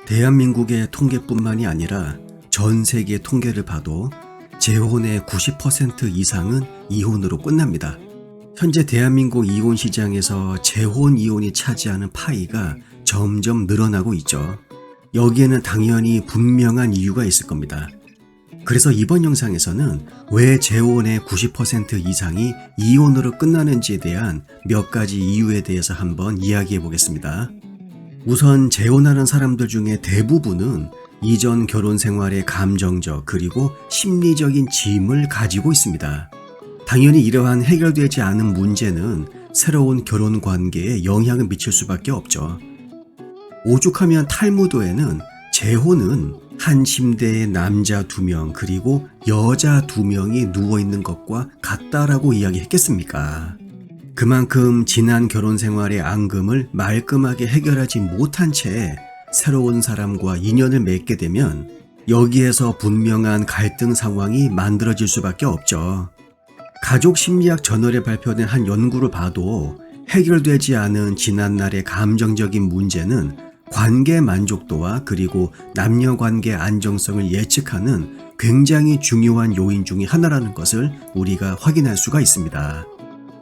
대한민국의 통계뿐만이 아니라 전 세계 통계를 봐도 재혼의 90% 이상은 이혼으로 끝납니다. 현재 대한민국 이혼 시장에서 재혼 이혼이 차지하는 파이가 점점 늘어나고 있죠. 여기에는 당연히 분명한 이유가 있을 겁니다. 그래서 이번 영상에서는 왜 재혼의 90% 이상이 이혼으로 끝나는지에 대한 몇 가지 이유에 대해서 한번 이야기해 보겠습니다. 우선 재혼하는 사람들 중에 대부분은 이전 결혼 생활의 감정적 그리고 심리적인 짐을 가지고 있습니다. 당연히 이러한 해결되지 않은 문제는 새로운 결혼 관계에 영향을 미칠 수밖에 없죠. 오죽하면 탈무드에는 재혼은 한 침대에 남자 2명 그리고 여자 2명이 누워있는 것과 같다라고 이야기했겠습니까? 그만큼 지난 결혼 생활의 앙금을 말끔하게 해결하지 못한 채 새로운 사람과 인연을 맺게 되면 여기에서 분명한 갈등 상황이 만들어질 수밖에 없죠. 가족 심리학 저널에 발표된 한 연구를 봐도 해결되지 않은 지난날의 감정적인 문제는 관계 만족도와 그리고 남녀 관계 안정성을 예측하는 굉장히 중요한 요인 중의 하나라는 것을 우리가 확인할 수가 있습니다.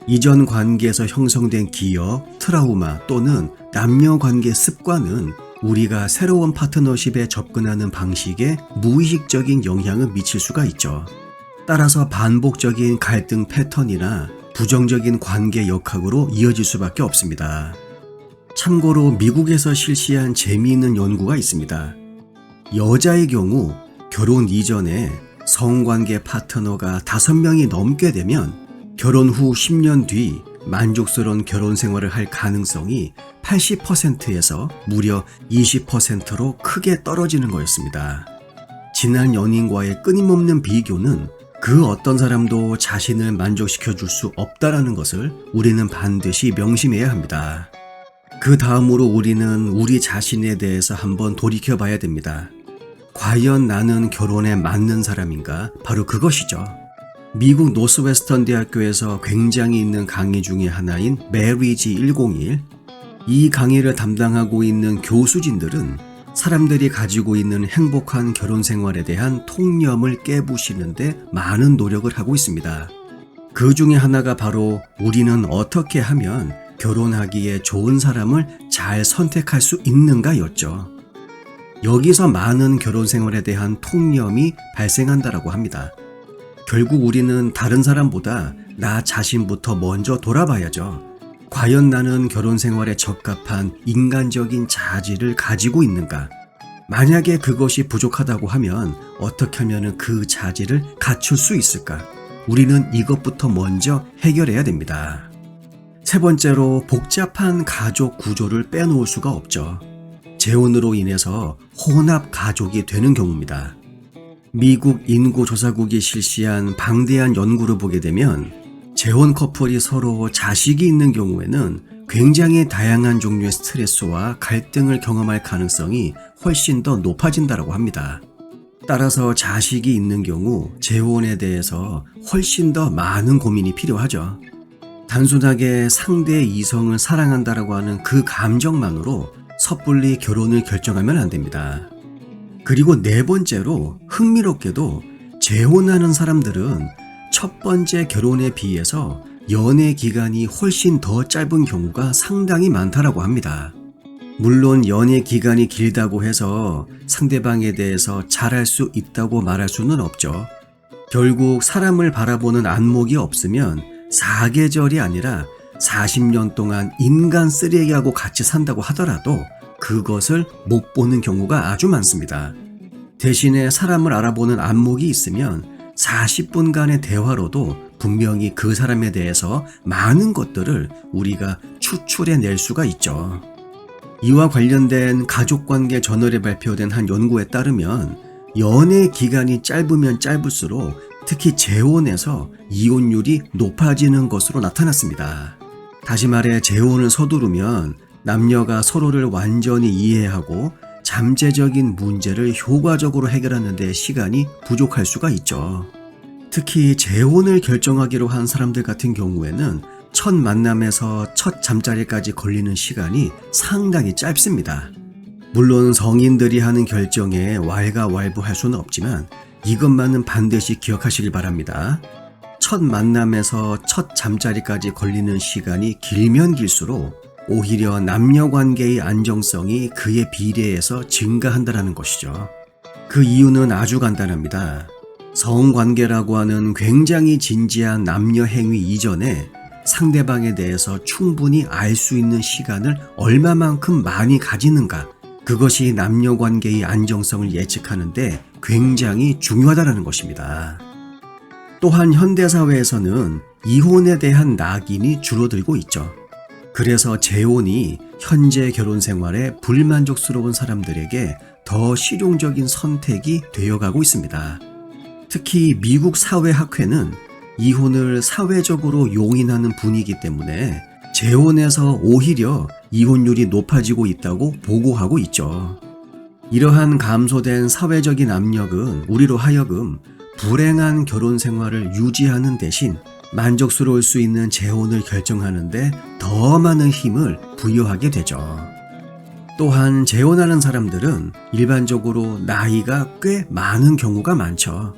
이전 관계에서 형성된 기억, 트라우마 또는 남녀 관계 습관은 우리가 새로운 파트너십에 접근하는 방식에 무의식적인 영향을 미칠 수가 있죠. 따라서 반복적인 갈등 패턴이나 부정적인 관계 역학으로 이어질 수밖에 없습니다. 참고로 미국에서 실시한 재미있는 연구가 있습니다. 여자의 경우 결혼 이전에 성관계 파트너가 5명이 넘게 되면 결혼 후 10년 뒤 만족스러운 결혼 생활을 할 가능성이 80%에서 무려 20%로 크게 떨어지는 거였습니다. 지난 연인과의 끊임없는 비교는 그 어떤 사람도 자신을 만족시켜 줄 수 없다라는 것을 우리는 반드시 명심해야 합니다. 그 다음으로 우리는 우리 자신에 대해서 한번 돌이켜 봐야 됩니다. 과연 나는 결혼에 맞는 사람인가? 바로 그것이죠. 미국 노스웨스턴 대학교에서 굉장히 있는 강의 중에 하나인 메리지 101. 이 강의를 담당하고 있는 교수진들은 사람들이 가지고 있는 행복한 결혼 생활에 대한 통념을 깨부시는데 많은 노력을 하고 있습니다. 그 중에 하나가 바로 우리는 어떻게 하면 결혼하기에 좋은 사람을 잘 선택할 수 있는가였죠. 여기서 많은 결혼 생활에 대한 통념이 발생한다라고 합니다. 결국 우리는 다른 사람보다 나 자신부터 먼저 돌아봐야죠. 과연 나는 결혼 생활에 적합한 인간적인 자질을 가지고 있는가? 만약에 그것이 부족하다고 하면 어떻게 하면 그 자질을 갖출 수 있을까? 우리는 이것부터 먼저 해결해야 됩니다. 세 번째로 복잡한 가족 구조를 빼놓을 수가 없죠. 재혼으로 인해서 혼합 가족이 되는 경우입니다. 미국 인구조사국이 실시한 방대한 연구를 보게 되면 재혼 커플이 서로 자식이 있는 경우에는 굉장히 다양한 종류의 스트레스와 갈등을 경험할 가능성이 훨씬 더 높아진다고 합니다. 따라서 자식이 있는 경우 재혼에 대해서 훨씬 더 많은 고민이 필요하죠. 단순하게 상대의 이성을 사랑한다라고 하는 그 감정만으로 섣불리 결혼을 결정하면 안 됩니다. 그리고 네 번째로 흥미롭게도 재혼하는 사람들은 첫 번째 결혼에 비해서 연애 기간이 훨씬 더 짧은 경우가 상당히 많다라고 합니다. 물론 연애 기간이 길다고 해서 상대방에 대해서 잘할 수 있다고 말할 수는 없죠. 결국 사람을 바라보는 안목이 없으면 사계절이 아니라 40년 동안 인간 쓰레기하고 같이 산다고 하더라도 그것을 못 보는 경우가 아주 많습니다. 대신에 사람을 알아보는 안목이 있으면 40분간의 대화로도 분명히 그 사람에 대해서 많은 것들을 우리가 추출해낼 수가 있죠. 이와 관련된 가족관계 저널에 발표된 한 연구에 따르면 연애 기간이 짧으면 짧을수록 특히 재혼에서 이혼율이 높아지는 것으로 나타났습니다. 다시 말해 재혼을 서두르면 남녀가 서로를 완전히 이해하고 잠재적인 문제를 효과적으로 해결하는 데 시간이 부족할 수가 있죠. 특히 재혼을 결정하기로 한 사람들 같은 경우에는 첫 만남에서 첫 잠자리까지 걸리는 시간이 상당히 짧습니다. 물론 성인들이 하는 결정에 왈가왈부할 수는 없지만 이것만은 반드시 기억하시길 바랍니다. 첫 만남에서 첫 잠자리까지 걸리는 시간이 길면 길수록 오히려 남녀관계의 안정성이 그에 비례해서 증가한다는 것이죠. 그 이유는 아주 간단합니다. 성관계라고 하는 굉장히 진지한 남녀 행위 이전에 상대방에 대해서 충분히 알 수 있는 시간을 얼마만큼 많이 가지는가, 그것이 남녀관계의 안정성을 예측하는데 굉장히 중요하다는 것입니다. 또한 현대사회에서는 이혼에 대한 낙인이 줄어들고 있죠. 그래서 재혼이 현재 결혼 생활에 불만족스러운 사람들에게 더 실용적인 선택이 되어가고 있습니다. 특히 미국 사회학회는 이혼을 사회적으로 용인하는 분위기 때문에 재혼에서 오히려 이혼율이 높아지고 있다고 보고하고 있죠. 이러한 감소된 사회적인 압력은 우리로 하여금 불행한 결혼 생활을 유지하는 대신 만족스러울 수 있는 재혼을 결정하는데 더 많은 힘을 부여하게 되죠. 또한 재혼하는 사람들은 일반적으로 나이가 꽤 많은 경우가 많죠.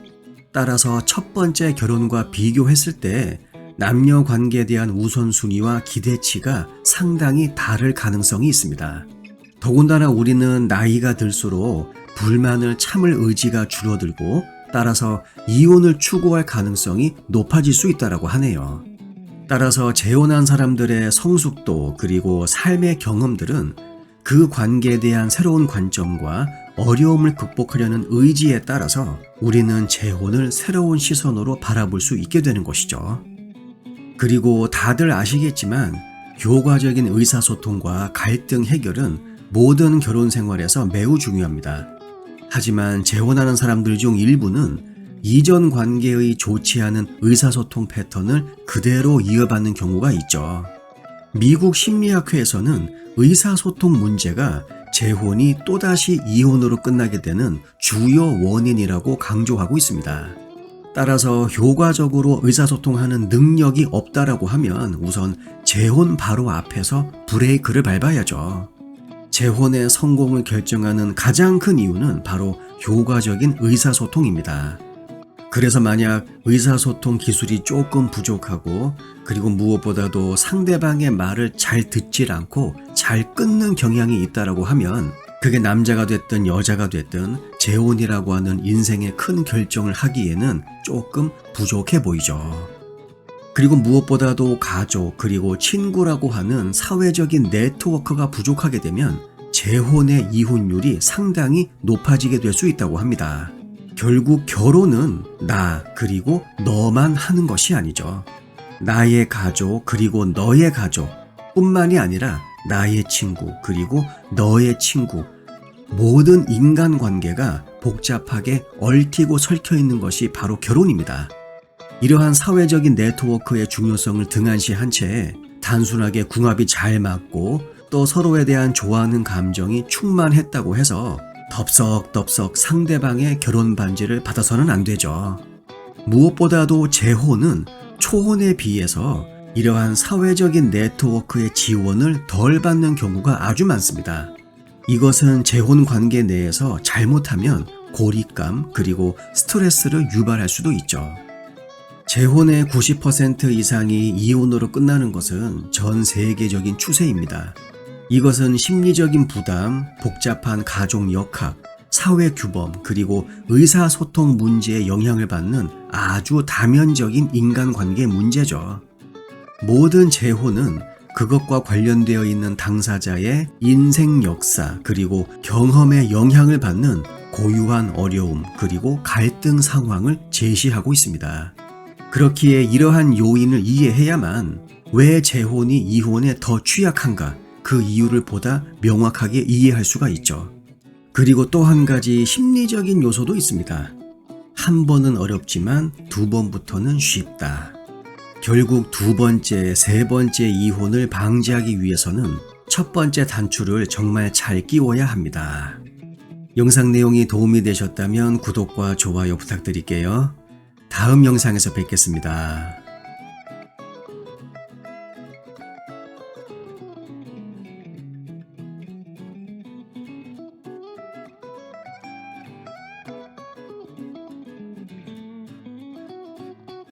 따라서 첫 번째 결혼과 비교했을 때 남녀 관계에 대한 우선순위와 기대치가 상당히 다를 가능성이 있습니다. 더군다나 우리는 나이가 들수록 불만을 참을 의지가 줄어들고 따라서 이혼을 추구할 가능성이 높아질 수 있다고 하네요. 따라서 재혼한 사람들의 성숙도 그리고 삶의 경험들은 그 관계에 대한 새로운 관점과 어려움을 극복하려는 의지에 따라서 우리는 재혼을 새로운 시선으로 바라볼 수 있게 되는 것이죠. 그리고 다들 아시겠지만 효과적인 의사소통과 갈등 해결은 모든 결혼 생활에서 매우 중요합니다. 하지만 재혼하는 사람들 중 일부는 이전 관계의 좋지 않은 의사소통 패턴을 그대로 이어받는 경우가 있죠. 미국 심리학회에서는 의사소통 문제가 재혼이 또다시 이혼으로 끝나게 되는 주요 원인이라고 강조하고 있습니다. 따라서 효과적으로 의사소통하는 능력이 없다라고 하면 우선 재혼 바로 앞에서 브레이크를 밟아야죠. 재혼의 성공을 결정하는 가장 큰 이유는 바로 효과적인 의사소통입니다. 그래서 만약 의사소통 기술이 조금 부족하고 그리고 무엇보다도 상대방의 말을 잘 듣질 않고 잘 끊는 경향이 있다라고 하면 그게 남자가 됐든 여자가 됐든 재혼이라고 하는 인생의 큰 결정을 하기에는 조금 부족해 보이죠. 그리고 무엇보다도 가족 그리고 친구라고 하는 사회적인 네트워크가 부족하게 되면 재혼의 이혼율이 상당히 높아지게 될 수 있다고 합니다. 결국 결혼은 나 그리고 너만 하는 것이 아니죠. 나의 가족 그리고 너의 가족 뿐만이 아니라 나의 친구 그리고 너의 친구, 모든 인간관계가 복잡하게 얽히고 설켜 있는 것이 바로 결혼입니다. 이러한 사회적인 네트워크의 중요성을 등한시한 채 단순하게 궁합이 잘 맞고 또 서로에 대한 좋아하는 감정이 충만했다고 해서 덥석덥석 상대방의 결혼 반지를 받아서는 안 되죠. 무엇보다도 재혼은 초혼에 비해서 이러한 사회적인 네트워크의 지원을 덜 받는 경우가 아주 많습니다. 이것은 재혼 관계 내에서 잘못하면 고립감 그리고 스트레스를 유발할 수도 있죠. 재혼의 90% 이상이 이혼으로 끝나는 것은 전 세계적인 추세입니다. 이것은 심리적인 부담, 복잡한 가족 역학, 사회 규범, 그리고 의사소통 문제에 영향을 받는 아주 다면적인 인간관계 문제죠. 모든 재혼은 그것과 관련되어 있는 당사자의 인생 역사, 그리고 경험에 영향을 받는 고유한 어려움, 그리고 갈등 상황을 제시하고 있습니다. 그렇기에 이러한 요인을 이해해야만 왜 재혼이 이혼에 더 취약한가, 그 이유를 보다 명확하게 이해할 수가 있죠. 그리고 또 한 가지 심리적인 요소도 있습니다. 한 번은 어렵지만 두 번부터는 쉽다. 결국 두 번째, 세 번째 이혼을 방지하기 위해서는 첫 번째 단추를 정말 잘 끼워야 합니다. 영상 내용이 도움이 되셨다면 구독과 좋아요 부탁드릴게요. 다음 영상에서 뵙겠습니다.